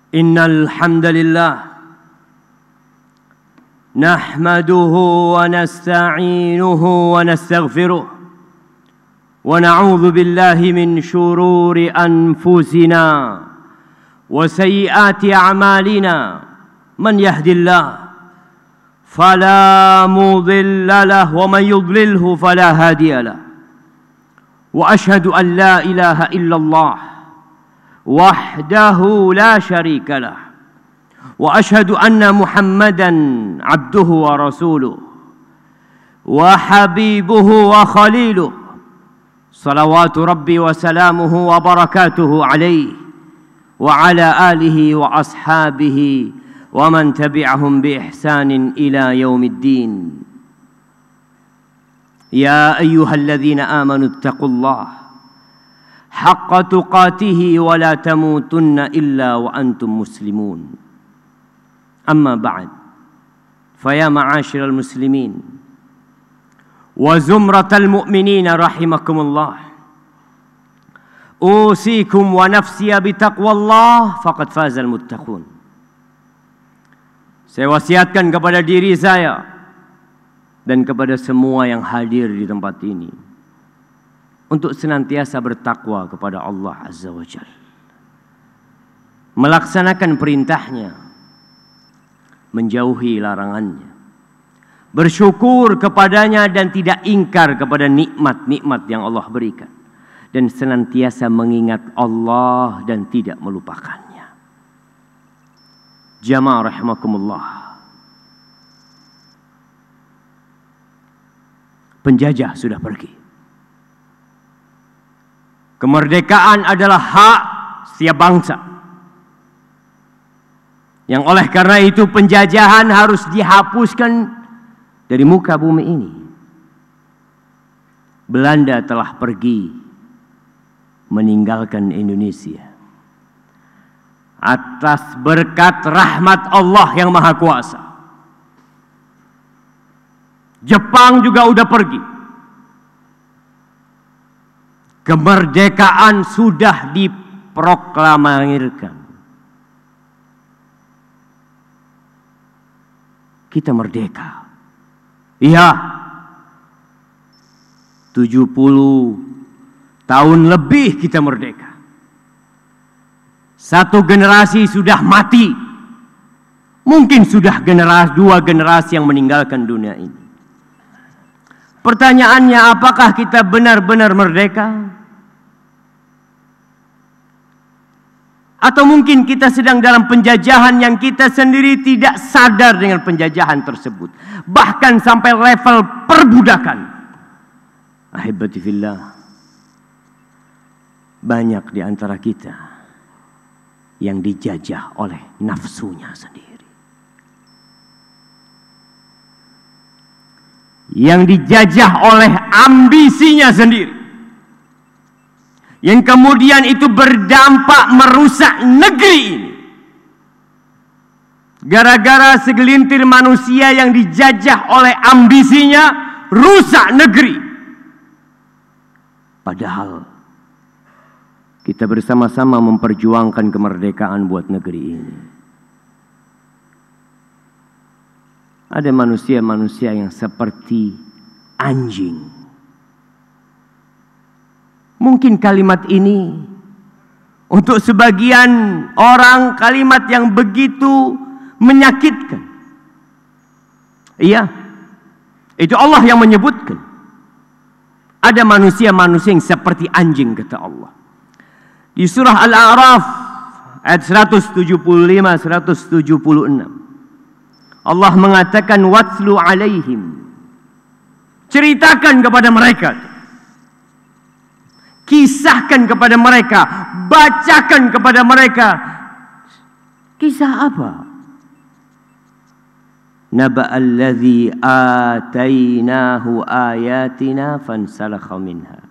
Innal hamdalillah nahmaduhu wa nasta'inuhu wa nastaghfiruh wa na'udzu billahi min shururi anfusina wa sayyiati a'malina man yahdillah fala mudilla lahu wa man yudlilhu fala hadiya lahu wa ashhadu an la ilaha illallah wahdahu la syarika lah wa ashhadu anna Muhammadan abduhu wa rasuluh wa habibuhu wa khaliluh salawatu rabbi wa salamuhu wa barakatuhu alaihi wa ala alihi wa ashabihi wa man tabi'ahum bi ihsanin ila yaumiddin. Ya ayyuhalladzina amanu ittaqullaha haqqa tuqatihi wa la tamutunna illa wa antum muslimun. Amma ba'd, faya ma'asyiral muslimin wa zumratal mu'minina rahimakumullah, usikum wa nafsiya bitaqwallah faqad fazal muttaqun. Saya wasiatkan kepada diri saya dan kepada semua yang hadir di tempat ini untuk senantiasa bertakwa kepada Allah Azza wa Jalla, melaksanakan perintahnya, menjauhi larangannya, bersyukur kepadanya dan tidak ingkar kepada nikmat-nikmat yang Allah berikan, dan senantiasa mengingat Allah dan tidak melupakannya. Jamaah rahimakumullah, penjajah sudah pergi. Kemerdekaan adalah hak setiap bangsa, yang oleh karena itu penjajahan harus dihapuskan dari muka bumi ini. Belanda telah pergi meninggalkan Indonesia atas berkat rahmat Allah yang Maha Kuasa. Jepang juga udah pergi. Kemerdekaan sudah diproklamirkan. Kita merdeka. Iya. 70 tahun lebih kita merdeka. Satu generasi sudah mati. Mungkin sudah dua generasi yang meninggalkan dunia ini. Pertanyaannya, apakah kita benar-benar merdeka? Atau mungkin kita sedang dalam penjajahan yang kita sendiri tidak sadar dengan penjajahan tersebut, bahkan sampai level perbudakan. Ahibati fillah, banyak di antara kita yang dijajah oleh nafsunya sendiri, yang dijajah oleh ambisinya sendiri, yang kemudian itu berdampak merusak negeri ini. Gara-gara segelintir manusia yang dijajah oleh ambisinya, rusak negeri. Padahal kita bersama-sama memperjuangkan kemerdekaan buat negeri ini. Ada manusia-manusia yang seperti anjing. Mungkin kalimat ini untuk sebagian orang kalimat yang begitu menyakitkan. Iya, itu Allah yang menyebutkan. Ada manusia-manusia yang seperti anjing, kata Allah. Di surah Al-A'raf ayat 175-176. Allah mengatakan, watslu alaihim. Ceritakan kepada mereka. Kisahkan kepada mereka, bacakan kepada mereka. Kisah apa? Naba'al ladzi atainahu ayatina fansalakha minha.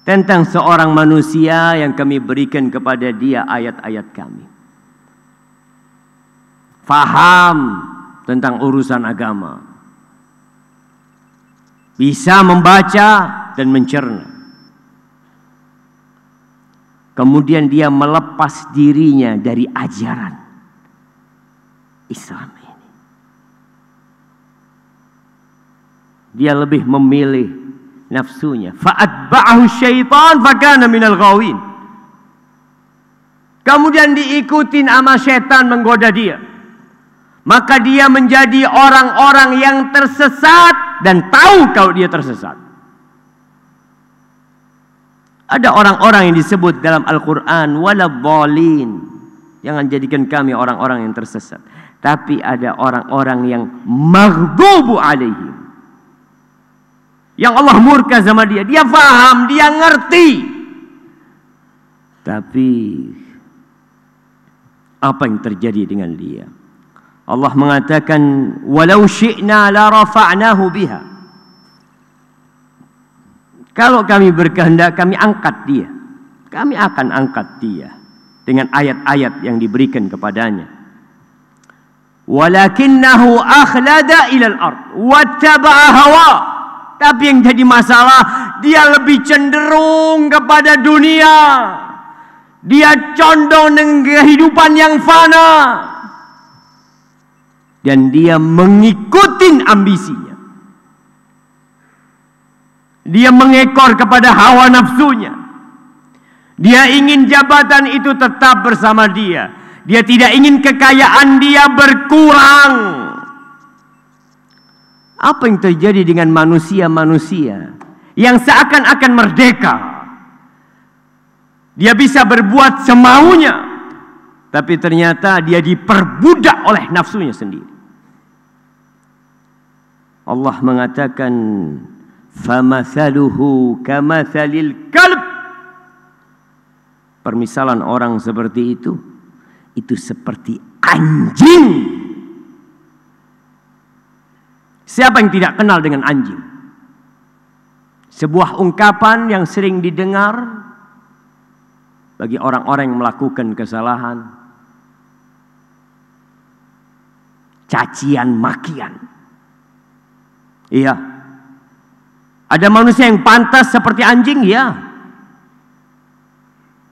Tentang seorang manusia yang kami berikan kepada dia ayat-ayat kami. Faham tentang urusan agama. Bisa membaca dan mencerna. Kemudian dia melepas dirinya dari ajaran Islam ini. Dia lebih memilih nafsunya. Fa'atba'ahu syaitan fakana minal ghawin. Kemudian diikutin sama setan menggoda dia. Maka dia menjadi orang-orang yang tersesat dan tahu kalau dia tersesat. Ada orang-orang yang disebut dalam Al-Quran waladhdallin. Jangan jadikan kami orang-orang yang tersesat. Tapi ada orang-orang yang maghdubu alaihim. Yang Allah murka sama dia. Dia faham, dia ngerti. Tapi apa yang terjadi dengan dia? Allah mengatakan walau syi'na la rafa'nahu biha. Kalau kami berkehendak, kami angkat dia. Kami akan angkat dia dengan ayat-ayat yang diberikan kepadanya. Walakinnahu akhlada ilal ard wattaba'a hawa. Tapi yang jadi masalah, dia lebih cenderung kepada dunia. Dia condong dengan kehidupan yang fana. Dan dia mengikuti ambisinya. Dia mengekor kepada hawa nafsunya. Dia ingin jabatan itu tetap bersama dia. Dia tidak ingin kekayaan dia berkurang. Apa yang terjadi dengan manusia-manusia yang seakan-akan merdeka? Dia bisa berbuat semaunya, tapi ternyata dia diperbudak oleh nafsunya sendiri. Allah mengatakan famathaluhu kamathalil kalb. Permisalan orang seperti itu seperti anjing. Siapa yang tidak kenal dengan anjing? Sebuah ungkapan yang sering didengar bagi orang-orang yang melakukan kesalahan, cacian makian. Iya. Ada manusia yang pantas seperti anjing? Ya.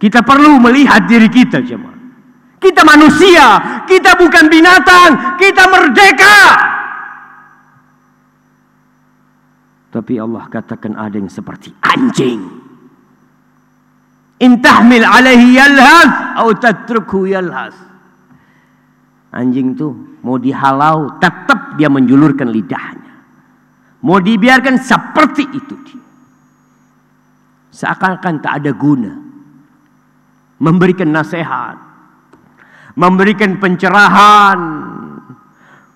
Kita perlu melihat diri kita, jemaah. Kita manusia, kita bukan binatang, kita merdeka. Tapi Allah katakan ada yang seperti anjing. In tahmil alaihi yalhas atau tatrukhu yalhas. Anjing tuh mau dihalau tetap dia menjulurkan lidahnya. Mau dibiarkan seperti itu dia. Seakan-akan tak ada guna. Memberikan nasihat, memberikan pencerahan,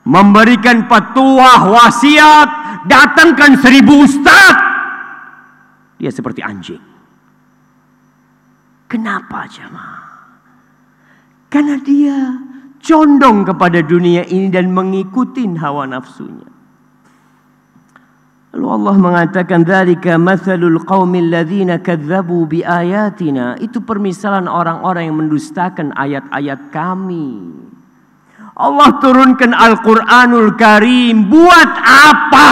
memberikan petuah, wasiat, datangkan 1000 ustaz. Dia seperti anjing. Kenapa jemaah? Karena dia condong kepada dunia ini dan mengikuti hawa nafsunya. Lalu Allah mengatakan dzalika matsalul qaumil ladzina kadzdzabu biayatina. Itu permisalan orang-orang yang mendustakan ayat-ayat kami. Allah turunkan Al-Qur'anul Karim buat apa?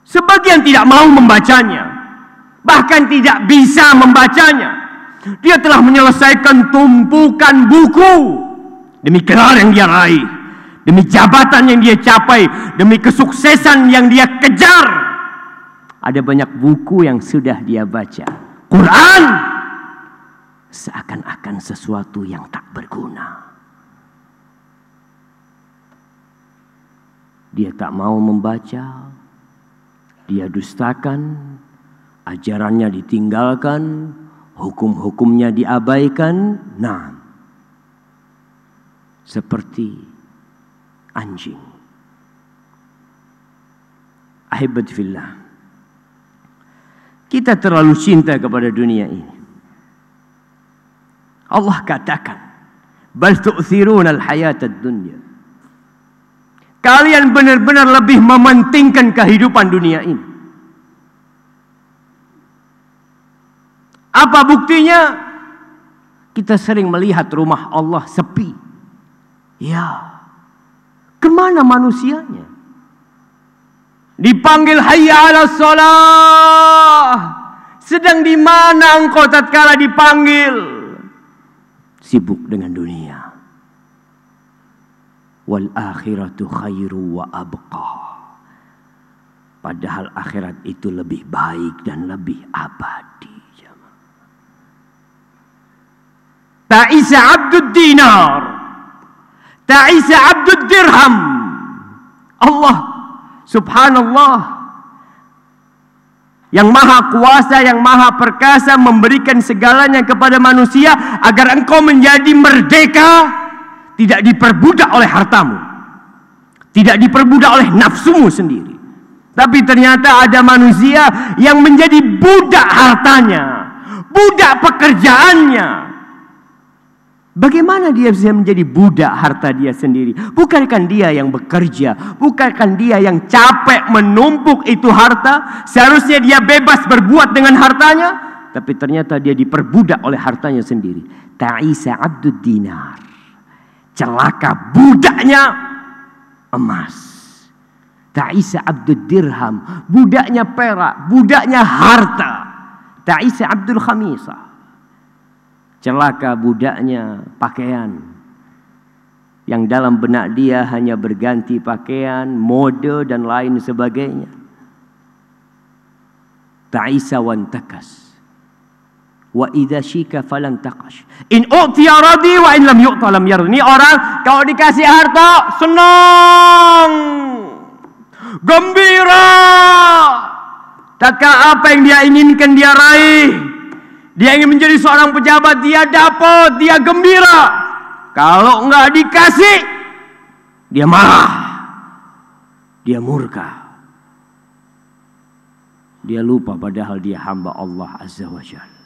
Sebagian tidak mau membacanya, bahkan tidak bisa membacanya. Dia telah menyelesaikan tumpukan buku demi gelar yang dia raih, demi jabatan yang dia capai, demi kesuksesan yang dia kejar. Ada banyak buku yang sudah dia baca. Quran seakan-akan sesuatu yang tak berguna. Dia tak mau membaca, dia dustakan, ajarannya ditinggalkan, hukum-hukumnya diabaikan. Nah, seperti anjing. Ahibat fillah, kita terlalu cinta kepada dunia ini. Allah katakan, bal tu'thiruna al-hayata ad-dunya. Kalian benar-benar lebih mementingkan kehidupan dunia ini. Apa buktinya? Kita sering melihat rumah Allah sepi. Ya, kemana manusianya? Dipanggil hayya 'alas shalah, Sedang di mana engkau tatkala dipanggil? Sibuk dengan dunia. Wal akhiratu khairu wa abqa. Padahal akhirat itu lebih baik dan lebih abadi. Ta'isa abdud dinar, ta'isa abdud dirham. Allah subhanallah, yang maha kuasa, yang maha perkasa, memberikan segalanya kepada manusia agar engkau menjadi merdeka, tidak diperbudak oleh hartamu, tidak diperbudak oleh nafsumu sendiri. Tapi ternyata ada manusia yang menjadi budak hartanya, budak pekerjaannya. Bagaimana dia bisa menjadi budak harta dia sendiri? Bukankah dia yang bekerja? Bukankah dia yang capek menumpuk itu harta? Seharusnya dia bebas berbuat dengan hartanya. Tapi ternyata dia diperbudak oleh hartanya sendiri. Ta'isa abdud dinar. Celaka budaknya emas. Ta'isa abdud dirham. Budaknya perak. Budaknya harta. Ta'isa abdul khamisah. Celaka budaknya pakaian, yang dalam benak dia hanya berganti pakaian, mode dan lain sebagainya. Ta'isa wan takas. Wa idza syika falan taqash. In u'tiya radi wa in lam yu'ta lam yardi. Ini orang kalau dikasih harta senang, gembira. Tatkala apa yang dia inginkan dia raih. Dia ingin menjadi seorang pejabat, dia dapat, dia gembira. Kalau enggak dikasih, dia marah, dia murka, dia lupa padahal dia hamba Allah Azza wa Jalla.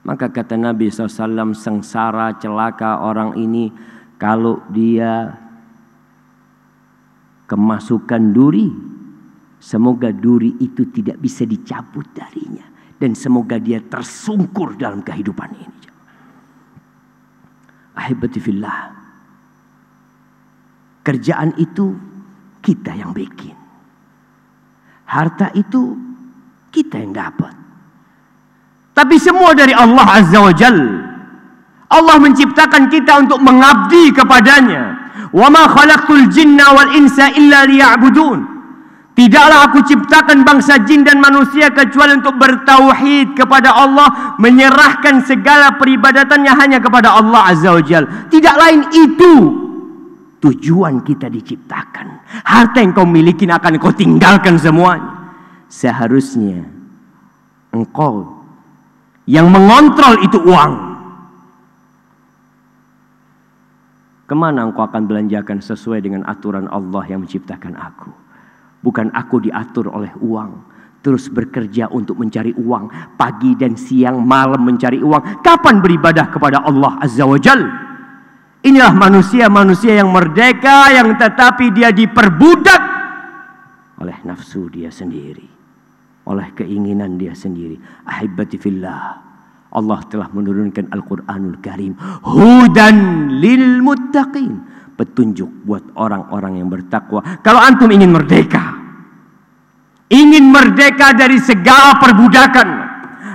Maka kata Nabi SAW, sengsara celaka orang ini kalau dia kemasukan duri, semoga duri itu tidak bisa dicabut darinya. Dan semoga dia tersungkur dalam kehidupan ini. Ahibati fillah. Kerjaan itu kita yang bikin. Harta itu kita yang dapat. Tapi semua dari Allah Azza wa Jal. Allah menciptakan kita untuk mengabdi kepadanya. Wa ma khalaqtul jinna wal insa illa liya'budun. Tidaklah aku ciptakan bangsa jin dan manusia kecuali untuk bertauhid kepada Allah, menyerahkan segala peribadatannya hanya kepada Allah Azza wa Jal. Tidak lain itu tujuan kita diciptakan. Harta yang kau miliki akan kau tinggalkan semuanya. Seharusnya engkau yang mengontrol itu uang. Kemana engkau akan belanjakan sesuai dengan aturan Allah yang menciptakan aku? Bukan aku diatur oleh uang. Terus bekerja untuk mencari uang. Pagi dan siang, malam mencari uang. Kapan beribadah kepada Allah Azza wa Jal? Inilah manusia-manusia yang merdeka, yang tetapi dia diperbudak oleh nafsu dia sendiri, oleh keinginan dia sendiri. Ahibati fillah, Allah telah menurunkan Al-Quranul Karim. Hudan lil muttaqin. Petunjuk buat orang-orang yang bertakwa. Kalau antum ingin merdeka, ingin merdeka dari segala perbudakan.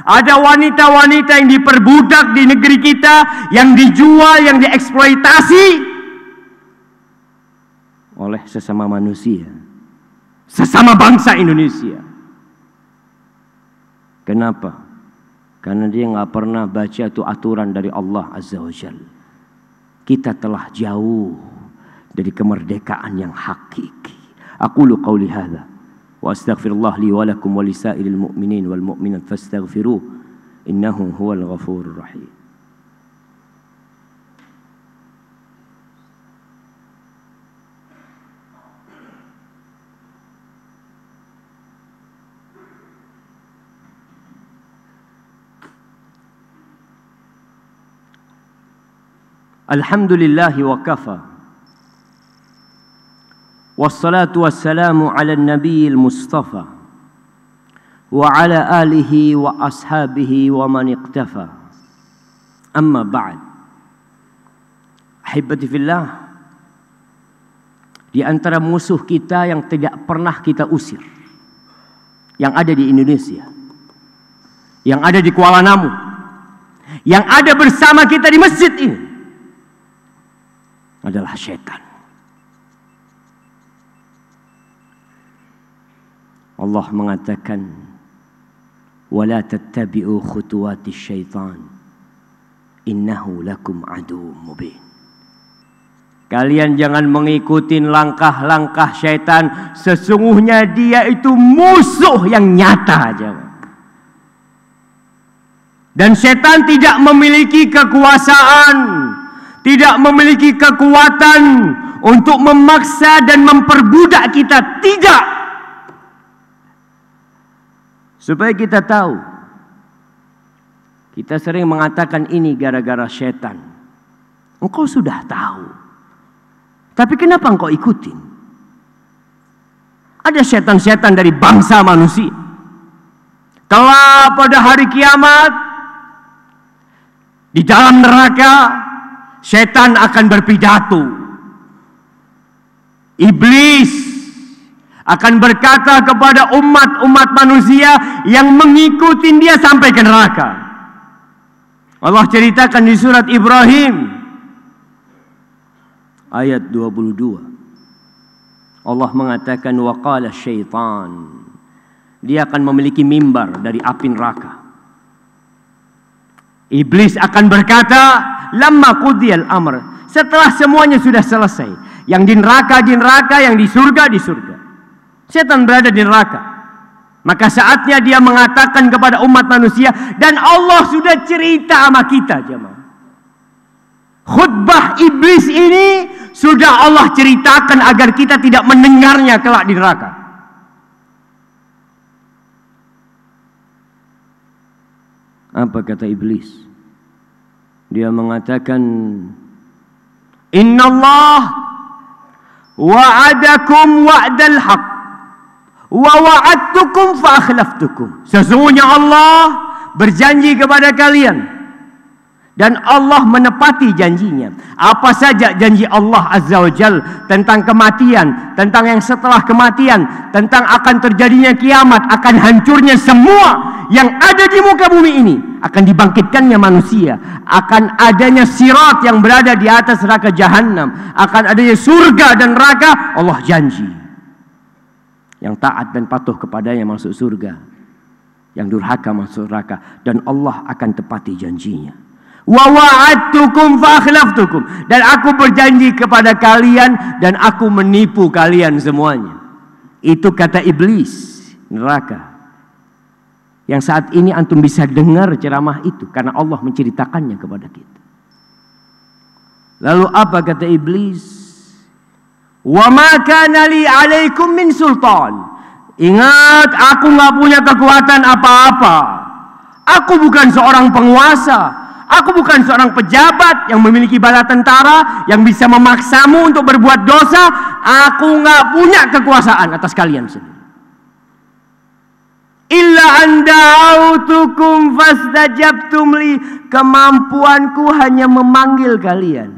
Ada wanita-wanita yang diperbudak di negeri kita, yang dijual, yang dieksploitasi oleh sesama manusia, sesama bangsa Indonesia. Kenapa? Karena dia nggak pernah baca itu aturan dari Allah Azza wa Jalla. Kita telah jauh dari kemerdekaan yang hakiki. Aqulu qawli hadza wa astaghfirullah li wa lakum wa lisairil mu'minin wal mu'minat fastaghfiruh innahu huwal ghafurur rahim. Alhamdulillahi wa kafa. Wassalatu wassalamu ala nabiyil mustafa wa ala alihi wa ashabihi wa man iqtafa. Amma ba'd. Ahibati fillah, di antara musuh kita yang tidak pernah kita usir yang ada di Indonesia, yang ada di Kuala Namu, yang ada bersama kita di masjid ini adalah syaitan. Allah mengatakan, "Wala tattabi'u khutuwati syaitan, innahu lakum aduwwum mubin." Kalian jangan mengikuti langkah-langkah syaitan, sesungguhnya dia itu musuh yang nyata. Dan syaitan tidak memiliki kekuasaan, tidak memiliki kekuatan untuk memaksa dan memperbudak kita. Tidak. Supaya kita tahu, kita sering mengatakan ini gara-gara syaitan. Engkau sudah tahu, tapi kenapa engkau ikutin? Ada setan-setan dari bangsa manusia. Kelak pada hari kiamat, di dalam neraka, setan akan berpidato. Iblis akan berkata kepada umat-umat manusia yang mengikuti dia sampai ke neraka. Allah ceritakan di surat Ibrahim ayat 22. Allah mengatakan, waqala syaitan. Dia akan memiliki mimbar dari api neraka. Iblis akan berkata, lamma qudiyal amr. Setelah semuanya sudah selesai, yang di neraka, yang di surga, di surga. Setan berada di neraka. Maka saatnya dia mengatakan kepada umat manusia, dan Allah sudah cerita sama kita, jemaah. Khutbah iblis ini sudah Allah ceritakan agar kita tidak mendengarnya kelak di neraka. Apa kata iblis? Dia mengatakan, Innallah wa'adakum wa'dal haq wa wa'adtukum fa akhlaftukum. Sesungguhnya Allah berjanji kepada kalian dan Allah menepati janjinya. Apa saja janji Allah Azza wa Jal tentang kematian, tentang yang setelah kematian, tentang akan terjadinya kiamat, akan hancurnya semua yang ada di muka bumi ini, akan dibangkitkannya manusia, akan adanya sirat yang berada di atas neraka jahanam, akan adanya surga dan neraka. Allah janji, yang taat dan patuh kepadanya masuk surga, yang durhaka masuk neraka, dan Allah akan tepati janjinya. Wa wa'adtukum fa akhlaftukum, dan aku berjanji kepada kalian dan aku menipu kalian semuanya. Itu kata iblis neraka. Yang saat ini antum bisa dengar ceramah itu karena Allah menceritakannya kepada kita. Lalu apa kata iblis? Wa ma kana li 'alaikum min sultan. Ingat, aku enggak punya kekuatan apa-apa. Aku bukan seorang penguasa. Aku bukan seorang pejabat yang memiliki bala tentara yang bisa memaksamu untuk berbuat dosa. Aku nggak punya kekuasaan atas kalian sendiri. Illa anda'autukum fastajabtum li. Kemampuanku hanya memanggil kalian,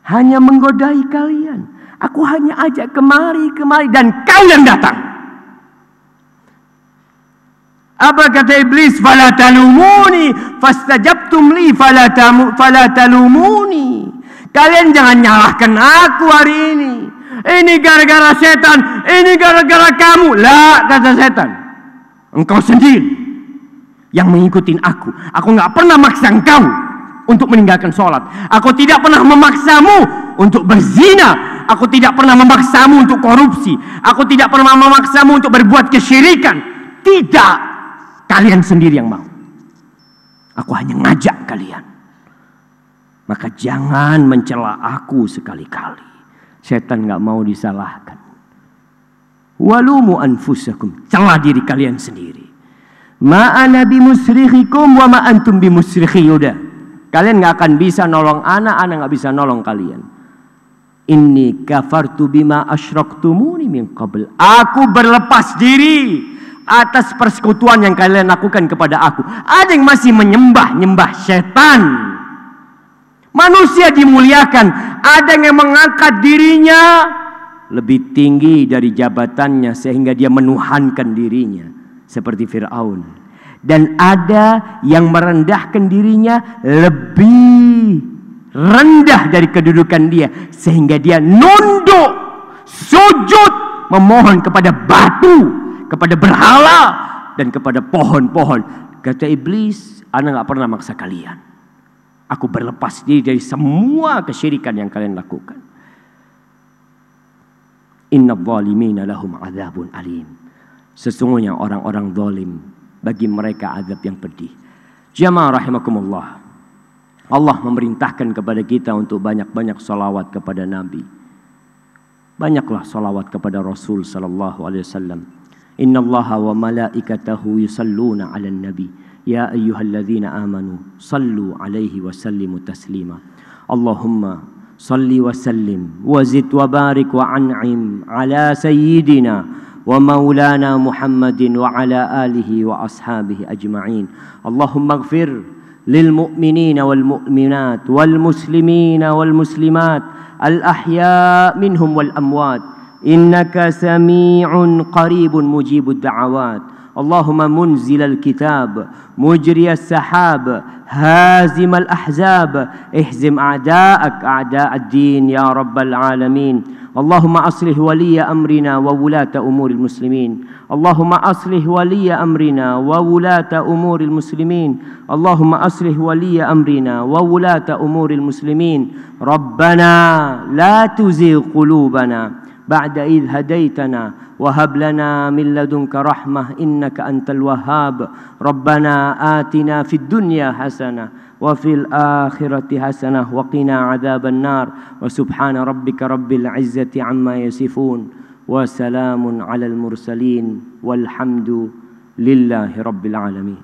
hanya menggodai kalian. Aku hanya ajak kemari dan kalian datang. Apa kata iblis? Fala talumuni fastajabtum li fala talumuni. Kalian jangan nyalahkan aku hari ini. Ini gara-gara setan, ini gara-gara kamu. La, kata setan, engkau sendiri yang mengikuti aku. Aku nggak pernah maksa engkau untuk meninggalkan sholat. Aku tidak pernah memaksamu untuk berzina. Aku tidak pernah memaksamu untuk korupsi. Aku tidak pernah memaksamu untuk berbuat kesyirikan. Tidak. Kalian sendiri yang mau. Aku hanya ngajak kalian. Maka jangan mencela aku sekali-kali. Setan gak mau disalahkan. Walumu anfusakum. Celah diri kalian sendiri. Ma ana bimusrikhikum wa ma antum bimusrikhi. Udah. Kalian gak akan bisa nolong ana gak bisa nolong kalian. Inni kafartu bima asyraktumuni min qabl. Aku berlepas diri atas persekutuan yang kalian lakukan kepada aku. Ada yang masih menyembah setan. Manusia dimuliakan. Ada yang mengangkat dirinya lebih tinggi dari jabatannya sehingga dia menuhankan dirinya seperti Fir'aun. Dan ada yang merendahkan dirinya lebih rendah dari kedudukan dia sehingga dia nunduk, sujud, memohon kepada batu, kepada berhala, dan kepada pohon-pohon. Kata iblis, ana gak pernah maksa kalian. Aku berlepas diri dari semua kesyirikan yang kalian lakukan. Inna zalimina lahum azabun alim. Sesungguhnya orang-orang zalim, bagi mereka azab yang pedih. Jamaah rahimakumullah, Allah memerintahkan kepada kita untuk banyak-banyak salawat kepada Nabi. Banyaklah salawat kepada Rasul sallallahu alaihi wasallam. Innallaha wa malaikatahu yusalluna 'alan nabi. Ya ayyuhalladzina amanu sallu 'alaihi wa sallimu taslima. Allahumma salli wa sallim wa zid wa barik wa an'im ala sayyidina wa maulana Muhammadin wa ala alihi wa ashabihi ajma'in. Allahumma ighfir lil mu'minina wal mu'minat wal muslimina wal muslimat al ahya minhum wal amwat innaka sami'un qaribun mujibud da'awat. اللهم منزل الكتاب مجري السحاب هازم الأحزاب اهزم أعداءك أعداء الدين يا رب العالمين. اللهم أصلح ولي أمرنا وولاة أمور المسلمين. اللهم أصلح ولي أمرنا وولاة أمور المسلمين. اللهم أصلح ولي أمرنا وولاة أمور المسلمين. ربنا لا تزغ قلوبنا بعد إذ هديتنا وهب لنا من لدنك رحمة إنك أنت الوهاب. ربنا آتنا في الدنيا حسنة وفي الآخرة حسنة وقنا عذاب النار. وسبحان ربك رب العزة عما يصفون وسلام على المرسلين والحمد لله رب العالمين.